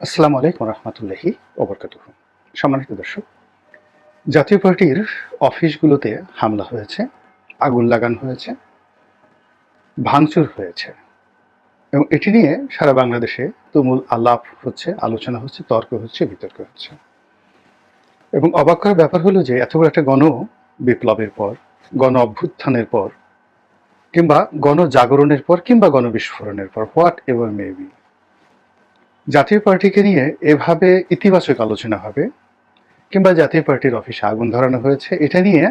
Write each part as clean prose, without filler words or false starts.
আসসালামু আলাইকুম রহমতুল্লাহি ওবরকাতুহ। সম্মানিত দর্শক, জাতীয় পার্টির অফিসগুলোতে হামলা হয়েছে, আগুন লাগানো হয়েছে, ভাঙচুর হয়েছে এবং এটি নিয়ে সারা বাংলাদেশে তুমুল আলাপ হচ্ছে, আলোচনা হচ্ছে, তর্ক হচ্ছে, বিতর্ক হচ্ছে। এবং অবাক করার ব্যাপার হলো যে এত বড় একটা গণ বিপ্লবের পর, গণ অভ্যুত্থানের পর, কিংবা গণজাগরণের পর, কিংবা গণবিস্ফোরণের পর, হোয়াট এভার মে বি, জাতীয় পার্টিকে নিয়ে এভাবে ইতিবাচক আলোচনা হবে কিংবা জাতীয় পার্টির অফিসে আগুন ধরানো হয়েছে এটা নিয়ে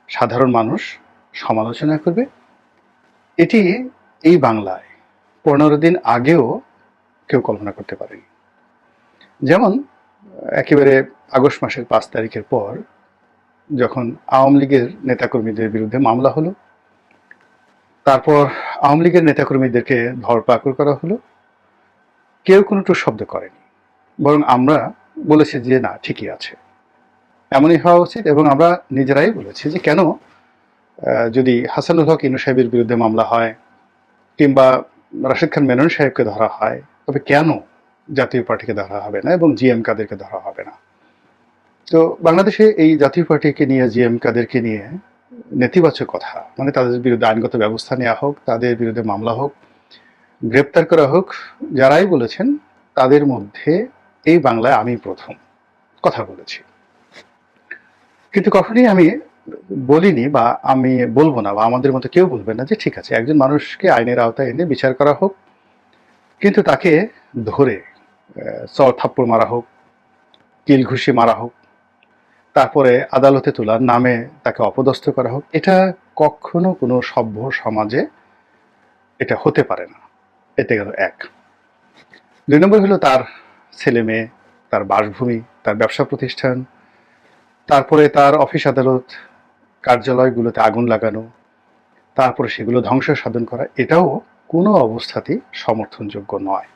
সাধারণ মানুষ সমালোচনা করবে, এটি এই বাংলায় 15 দিন আগেও কেউ কল্পনা করতে পারেনি। যেমন একেবারে আগস্ট মাসের 5 তারিখের পর যখন আওয়ামী লীগের নেতাকর্মীদের বিরুদ্ধে মামলা হলো, তারপর আওয়ামী লীগের নেতাকর্মীদেরকে ধরপাকড় করা হলো, কেউ কোনো টু শব্দ করেনি, বরং আমরা বলেছি যে না, ঠিকই আছে, এমনই হওয়া উচিত। এবং আমরা নিজেরাই বলেছি যে কেন যদি হাসানুল হক ইনু সাহেবের বিরুদ্ধে মামলা হয় কিংবা রাশেদ খান মেনন সাহেবকে ধরা হয়, তবে কেন জাতীয় পার্টিকে ধরা হবে না এবং জিএম কাদেরকে ধরা হবে না? তো বাংলাদেশে এই জাতীয় পার্টিকে নিয়ে, জিএম কাদেরকে নিয়ে নেতিবাচক কথা, মানে তাদের বিরুদ্ধে আইনগত ব্যবস্থা নেওয়া হোক, তাদের বিরুদ্ধে মামলা হোক, গ্রেপ্তার করা হোক, যারাই বলেছেন তাদের মধ্যে এই বাংলায় আমি প্রথম কথা বলেছি। কিন্তু কখনই আমি বলিনি বা আমি বলবো না, বা আমাদের মতো কেউ বলবে না যে ঠিক আছে, একজন মানুষকে আইনের আওতায় এনে বিচার করা হোক, কিন্তু তাকে ধরে চড় থাপ্পড় মারা হোক, কিল ঘুষি মারা হোক, তারপরে আদালতে তোলার নামে তাকে অপদস্থ করা হোক, এটা কখনো কোনো সভ্য সমাজে এটা হতে পারে না। এতে গেল এক। 2 নম্বর হলো তার ছেলে মেয়ে, তার বাসভূমি, তার ব্যবসা প্রতিষ্ঠান, তারপরে তার অফিস আদালত কার্যালয়গুলোতে আগুন লাগানো, তারপরে সেগুলো ধ্বংস সাধন করা, এটাও কোনো অবস্থাতেই সমর্থনযোগ্য নয়।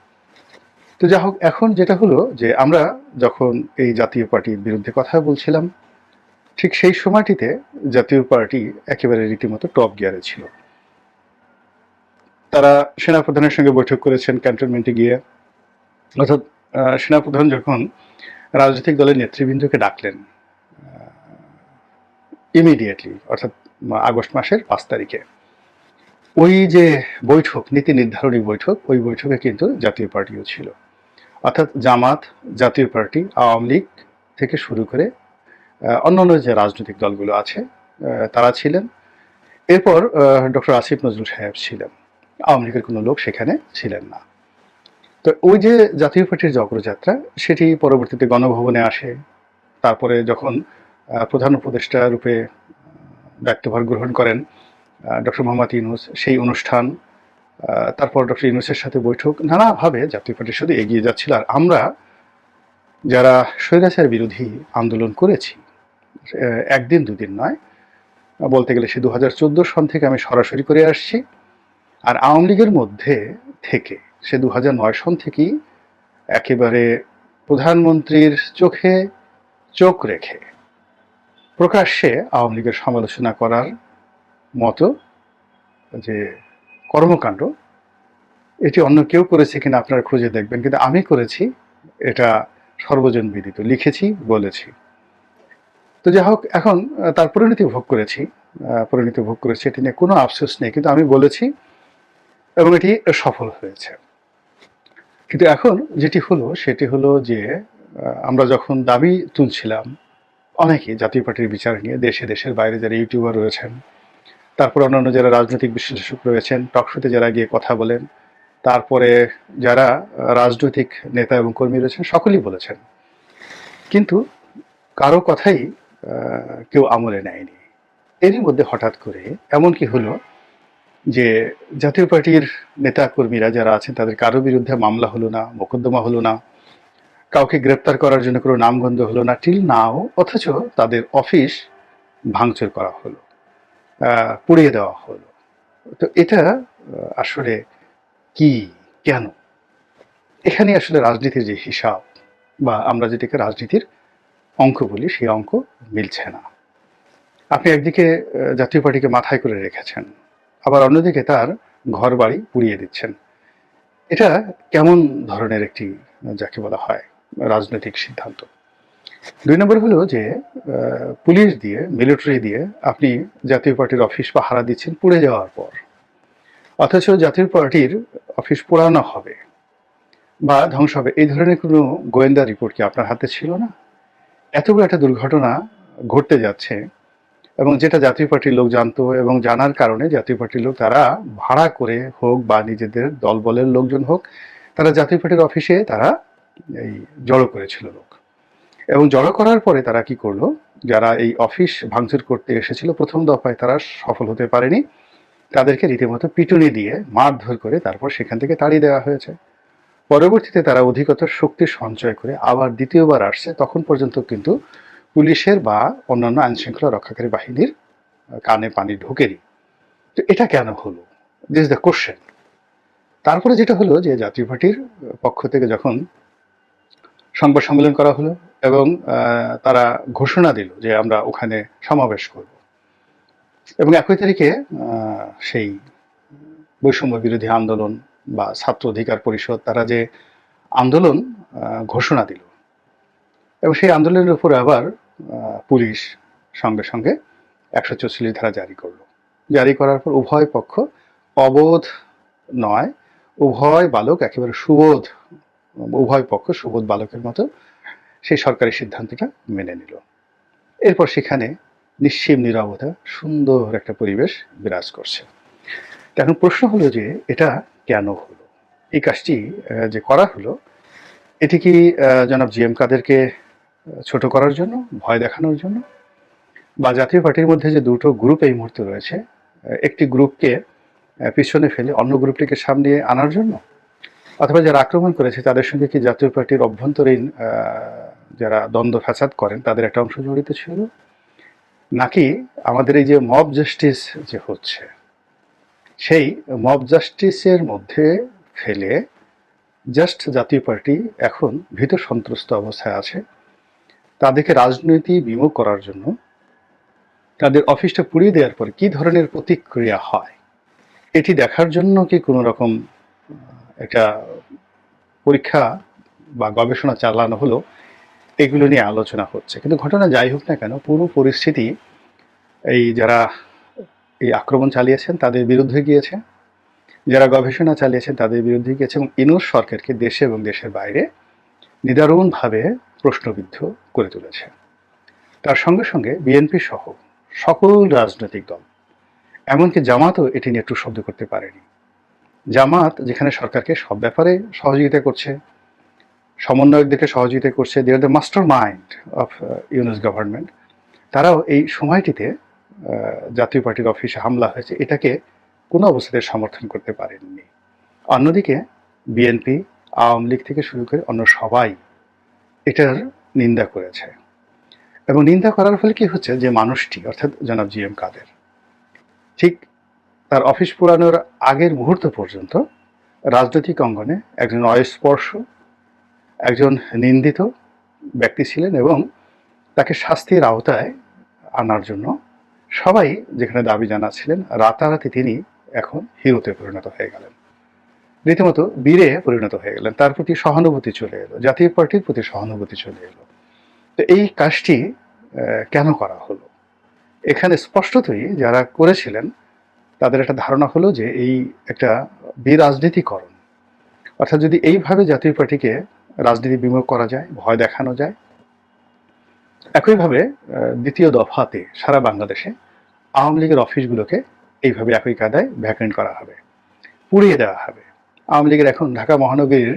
তো যা হোক, এখন যেটা হলো যে আমরা যখন এই জাতীয় পার্টির বিরুদ্ধে কথা বলছিলাম, ঠিক সেই সময়টিতে জাতীয় পার্টি একেবারে রীতিমতো টপ গিয়ারে ছিল। তারা সেনাপ্রধানের সঙ্গে বৈঠক করেছেন ক্যান্টনমেন্টে গিয়ে, অর্থাৎ সেনাপ্রধান যখন রাজনৈতিক দলের নেতৃবৃন্দকে ডাকলেন ইমিডিয়েটলি, অর্থাৎ আগস্ট মাসের 5 তারিখে, ওই যে বৈঠক, নীতি নির্ধারণী বৈঠক, ওই বৈঠকে কিন্তু জাতীয় পার্টিও ছিল। অর্থাৎ জামাত, জাতীয় পার্টি, আওয়ামী লীগ থেকে শুরু করে অন্যান্য যে রাজনৈতিক দলগুলো আছে তারা ছিলেন। এরপর ডক্টর আসিফ নজরুল সাহেব ছিলেন, আওয়ামী লীগের কোনো লোক সেখানে ছিলেন না। তো ওই যে জাতীয় পার্টির যে অগ্রযাত্রা, সেটি পরবর্তীতে গণভবনে আসে। তারপরে যখন প্রধান উপদেষ্টা রূপে দায়িত্বভার গ্রহণ করেন ডক্টর মোহাম্মদ ইউনূস, সেই অনুষ্ঠান, তারপর ডক্টর ইউনূসের সাথে বৈঠক, নানাভাবে জাতীয় পার্টি শুধু এগিয়ে যাচ্ছিল। আর আমরা যারা স্বৈরাচার বিরোধী আন্দোলন করেছি, একদিন দুদিন নয়, বলতে গেলে সে 2014 সন থেকে আমি সরাসরি করে আসছি। আর আওয়ামী লীগের মধ্যে থেকে সে 2009 সন থেকেই একেবারে প্রধানমন্ত্রীর চোখে চোখ রেখে প্রকাশ্যে আওয়ামী লীগের সমালোচনা করার মতো যে কর্মকাণ্ড, এটি অন্য কেউ করেছে কিনা আপনারা খুঁজে দেখবেন, কিন্তু আমি করেছি, এটা সর্বজন বিদিত, লিখেছি, বলেছি। তো যাই হোক, এখন তার পরিণতি ভোগ করেছি, এটি নিয়ে কোনো আফসোস নেই, কিন্তু আমি বলেছি এবং এটি সফল হয়েছে। কিন্তু এখন যেটি হলো সেটি হলো যে আমরা যখন দাবি তুলছিলাম অনেকেই জাতীয় পার্টির বিচার নিয়ে, দেশে দেশের বাইরে যারা ইউটিউবার রয়েছেন, তারপর অন্যান্য যারা রাজনৈতিক বিশ্লেষক রয়েছেন, টকশোতে যারা গিয়ে কথা বলেন, তারপরে যারা রাজনৈতিক নেতা এবং কর্মী রয়েছেন, সকলেই বলেছেন, কিন্তু কারো কথাই কেউ আমলে নেয়নি। এরই মধ্যে হঠাৎ করে এমন কি হলো যে জাতীয় পার্টির নেতা কর্মীরা যারা আছেন তাদের কারো বিরুদ্ধে মামলা হলো না, মোকদ্দমা হলো না, কাউকে গ্রেপ্তার করার জন্য কোনো নামগন্ধ হলো না টিল নাও, অথচ তাদের অফিস ভাঙচুর করা হলো, পুড়িয়ে দেওয়া হলো। তো এটা আসলে কি, কেন? এখানে আসলে রাজনীতির যে হিসাব, বা আমরা যেটাকে রাজনীতির অঙ্ক বলি, সেই অঙ্ক মিলছে না। আপনি একদিকে জাতীয় পার্টিকে মাথায় করে রেখেছেন, আবার অন্যদিকে তার ঘর বাড়ি পুড়িয়ে দিচ্ছেন। এটা কেমন ধরনের একটি যাকে বলা হয় রাজনৈতিক সিদ্ধান্ত। ২ নম্বর হলো যে পুলিশ দিয়ে, মিলিটারি দিয়ে আপনি জাতীয় পার্টির অফিস পাহারা দিচ্ছেন পুড়ে যাওয়ার পর, অথচ জাতীয় পার্টির অফিস পোড়ানো হবে বা ধ্বংস হবে এই ধরনের কোনো গোয়েন্দা রিপোর্ট কি আপনার হাতে ছিল না? এত বড় একটা দুর্ঘটনা ঘটতে যাচ্ছে এবং যেটা জাতীয় পার্টির লোক জানতো, এবং জানার কারণে জাতীয় পার্টির লোক তারা ভাড়া করে হোক বা নিজেদের দলবলের লোকজন হোক, তারা জাতীয় পার্টির অফিসে তারা এই জড়ো করেছিল লোক। এবং জড়ো করার পরে তারা কি করলো, যারা এই অফিস ভাঙচুর করতে এসেছিল প্রথম দফায় তারা সফল হতে পারেনি, তাদেরকে রীতিমতো পিটুনি দিয়ে মারধর করে তারপর সেখান থেকে তাড়িয়ে দেওয়া হয়েছে। পরবর্তীতে তারা অধিকতর শক্তি সঞ্চয় করে আবার দ্বিতীয়বার আসছে, তখন পর্যন্ত কিন্তু পুলিশের বা অন্যান্য আইনশৃঙ্খলা রক্ষাকারী বাহিনীর কানে পানি ঢোকেনি। তো এটা কেন হলো, দিস ইজ দ্য কোশ্চেন। তারপরে যেটা হলো যে জাতীয় পার্টির পক্ষ থেকে যখন সংবাদ সম্মেলন করা হলো এবং তারা ঘোষণা দিল যে আমরা ওখানে সমাবেশ করব, এবং ১ তারিখে সেই বৈষম্য বিরোধী আন্দোলন বা ছাত্র অধিকার পরিষদ তারা যে আন্দোলন ঘোষণা দিল, এবং সেই আন্দোলনের উপরে আবার পুলিশ সঙ্গে সঙ্গে ১৪৪ ধারা জারি করলো। জারি করার পর উভয় পক্ষ অবোধ নয়, উভয় বালক একেবারে সুবোধ, উভয় পক্ষ সুবোধ বালকের মতো সেই সরকারি সিদ্ধান্তটা মেনে নিল। এরপর সেখানে নিশ্চিম নীরবতা, সুন্দর একটা পরিবেশ বিরাজ করছে। এখন প্রশ্ন হলো যে এটা কেন হলো, এই কাজটি যে করা হলো, এটি কি জনাব জি এম কাদেরকে ছোট করার জন্য, ভয় দেখানোর জন্য, বা জাতীয় পার্টির মধ্যে যে দুটো গ্রুপ এই মুহূর্তে রয়েছে, একটি গ্রুপকে পিছনে ফেলে অন্য গ্রুপটিকে সামনে আনার জন্য, অথবা যারা আক্রমণ করেছে তাদের সঙ্গে কি জাতীয় পার্টির অভ্যন্তরীণ যারা দ্বন্দ্ব ফ্যাসাদ করেন তাদের একটা অংশ জড়িত ছিল, নাকি আমাদের এই যে মব জাস্টিস যে হচ্ছে সেই মব জাস্টিসের মধ্যে ফেলে জাস্ট জাতীয় পার্টি এখন ভীত সন্ত্রস্ত অবস্থায় আছে, তাদেরকে রাজনীতি বিমুখ করার জন্য তাদের অফিসটা পুড়িয়ে দেওয়ার পর কি ধরনের প্রতিক্রিয়া হয় এটি দেখার জন্য কি কোনো রকম একটা পরীক্ষা বা গবেষণা চালানো হলো, এগুলো নিয়ে আলোচনা হচ্ছে। কিন্তু ঘটনা যাই হোক না কেন, পুরো পরিস্থিতি এই যারা এই আক্রমণ চালিয়েছেন তাদের বিরুদ্ধে গিয়েছে, যারা গবেষণা চালিয়েছেন তাদের বিরুদ্ধে গিয়েছে, এবং ইউনূস সরকারকে দেশে এবং দেশের বাইরে নিদারুণভাবে প্রশ্নবিদ্ধ করে তুলেছে। তার সঙ্গে সঙ্গে বিএনপি সহ সকল রাজনৈতিক দল, এমনকি জামাতও এটি নিয়ে একটু শব্দ করতে পারেনি। জামাত যেখানে সরকারকে সব ব্যাপারে সহযোগিতা করছে, সমন্বয়কদেরকে সহযোগিতা করছে, they are the mastermind of Yunus government, তারাও এই সময়টিতে জাতীয় পার্টির অফিসে হামলা হয়েছে এটাকে কোনো অবস্থাতে সমর্থন করতে পারেননি। অন্যদিকে বিএনপি, আওয়ামী লীগ থেকে শুরু করে অন্য সবাই এটার নিন্দা করেছে, এবং নিন্দা করার ফলে কি হচ্ছে, যে মানুষটি অর্থাৎ জনাব জি এম কাদের ঠিক তার অফিস পুরানোর আগের মুহূর্ত পর্যন্ত রাজনৈতিক অঙ্গনে একজন অস্পর্শ, একজন নিন্দিত ব্যক্তি ছিলেন, এবং তাকে শাস্তির আওতায় আনার জন্য সবাই যেখানে দাবি জানাচ্ছিলেন, রাতারাতি তিনি এখন হিরোতে পরিণত হয়ে গেলেন, রীতিমতো বীরে পরিণত হয়ে গেলেন। তার প্রতি সহানুভূতি চলে এলো, জাতীয় পার্টির প্রতি সহানুভূতি চলে এলো। তো এই কাজটি কেন করা হলো, এখানে স্পষ্টতই যারা করেছিলেন তাদের একটা ধারণা হলো যে এই একটা বিরাজনীতিকরণ, অর্থাৎ যদি এইভাবে জাতীয় পার্টিকে রাজনীতি বিমুখ করা যায়, ভয় দেখানো যায়, একইভাবে দ্বিতীয় দফাতে সারা বাংলাদেশে আওয়ামী লীগের অফিসগুলোকে এইভাবে একই কায়দায় ভ্যাকেন্ট করা হবে, পুড়িয়ে দেওয়া হবে। আওয়ামী লীগের এখন ঢাকা মহানগরীর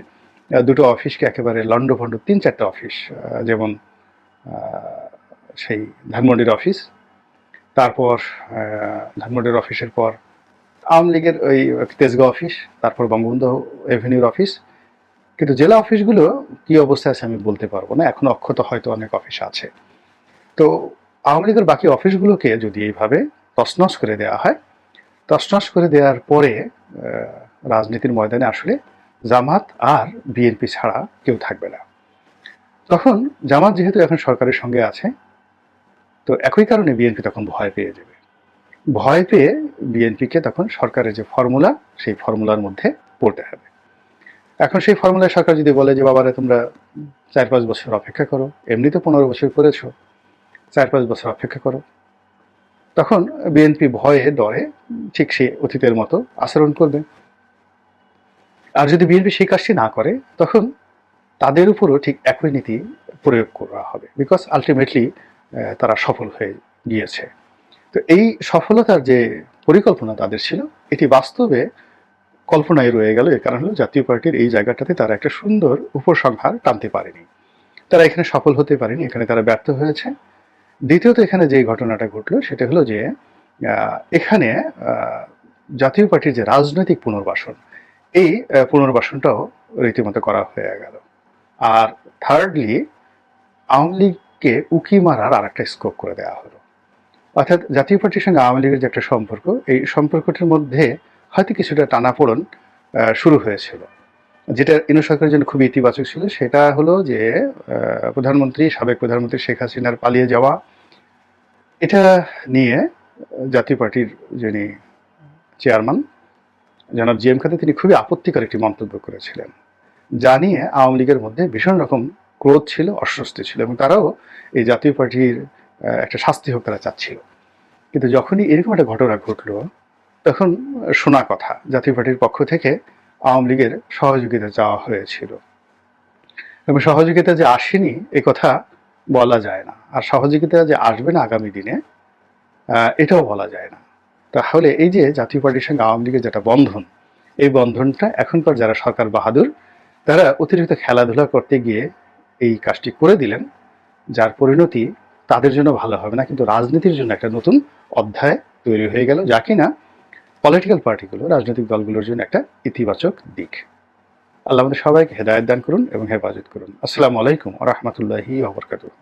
দুটো অফিসকে একেবারে লন্ডভন্ড, ৩-৪টা অফিস, যেমন সেই ধানমন্ডির অফিস, তারপর ধানমন্ডির অফিসের পর আওয়ামী লীগের ওই তেজগাঁও অফিস, তারপর বঙ্গবন্ধু এভিনিউর অফিস। কিন্তু জেলা অফিসগুলো কি অবস্থায় আছে আমি বলতে পারবো না, এখন অক্ষত হয়তো অনেক অফিস আছে। তো আওয়ামী লীগের বাকি অফিসগুলোকে যদি এইভাবে তছনছ করে দেওয়া হয়, তছনছ করে দেওয়ার পরে রাজনীতির ময়দানে আসলে জামাত আর বিএনপি ছাড়া কেউ থাকবে না। তখন জামাত যেহেতু এখন সরকারের সঙ্গে আছে, তো একই কারণে বিএনপি তখন ভয় পেয়ে যাবে। ভয় পেয়ে বিএনপিকে তখন সরকারের যে ফর্মুলা, সেই ফর্মুলার মধ্যে পড়তে হবে। এখন সেই ফর্মুলায় সরকার যদি বলে যে বাবারে তোমরা 4-5 বছর অপেক্ষা করো, এমনিতে 15 বছর করেছো, 4-5 বছর অপেক্ষা করো, তখন বিএনপি ভয়ে ডরে ঠিক সে অতীতের মতো আচরণ করবে। আর যদি বিএনপি সেই কাজটি না করে, তখন তাদের উপরও ঠিক একই নীতি প্রয়োগ করা হবে, বিকজ আলটিমেটলি তারা সফল হয়ে গিয়েছে। তো এই সফলতার যে পরিকল্পনা তাদের ছিল, এটি বাস্তবে কল্পনায় রয়ে গেল। এর কারণ হলো জাতীয় পার্টির এই জায়গাটাতে তারা একটা সুন্দর উপসংহার টানতে পারেনি, তারা এখানে সফল হতে পারেনি, এখানে তারা ব্যর্থ হয়েছে। দ্বিতীয়ত এখানে যে ঘটনাটা ঘটলো সেটা হলো যে এখানে জাতীয় পার্টির যে রাজনৈতিক পুনর্বাসন, এই পুনর্বাসনটাও রীতিমতো করা হয়ে গেল। আর থার্ডলি, আওয়ামী লীগকে উকি মারার আর একটা স্কোপ করে দেওয়া হলো। অর্থাৎ জাতীয় পার্টির সঙ্গে আওয়ামী লীগের যে একটা সম্পর্ক, এই সম্পর্কটির মধ্যে হয়তো কিছুটা টানাপোড়েন শুরু হয়েছিল, যেটা ইনু সরকারের জন্য খুবই ইতিবাচক ছিল। সেটা হলো যে সাবেক প্রধানমন্ত্রী শেখ হাসিনার পালিয়ে যাওয়া, এটা নিয়ে জাতীয় পার্টির যিনি চেয়ারম্যান জনাব জি এম খালেদ, তিনি খুবই আপত্তিকর একটি মন্তব্য করেছিলেন, যা নিয়ে আওয়ামী লীগের মধ্যে ভীষণ রকম ক্রোধ ছিল, অস্বস্তি ছিল, এবং তারাও এই জাতীয় পার্টির একটা শাস্তি হোক তারা চাচ্ছিল। কিন্তু যখনই এরকম একটা ঘটনা ঘটলো, তখন শোনা কথা জাতীয় পার্টির পক্ষ থেকে আওয়ামী লীগের সহযোগিতা চাওয়া হয়েছিল, এবং সহযোগিতা যে আসেনি এ কথা বলা যায় না, আর সহযোগিতা যে আসবে না আগামী দিনে এটাও বলা যায় না। তাহলে এই যে জাতীয় পার্টির সঙ্গে আওয়ামী লীগের যেটা বন্ধন, এই বন্ধনটা এখনকার যারা সরকার বাহাদুর, তারা অতিরিক্ত খেলাধুলা করতে গিয়ে এই কাজটি করে দিলেন, যার পরিণতি তাদের জন্য ভালো হবে না, কিন্তু রাজনীতির জন্য একটা নতুন অধ্যায় তৈরি হয়ে গেল, যা কিনা পলিটিক্যাল পার্টিগুলো, রাজনৈতিক দলগুলোর জন্য একটা ইতিবাচক দিক। আল্লাহ আমাদের সবাইকে হেদায়েত দান করুন এবং হেফাজত করুন। আসসালামু আলাইকুম ওয়া রাহমাতুল্লাহি ওয়া বারাকাতুহু।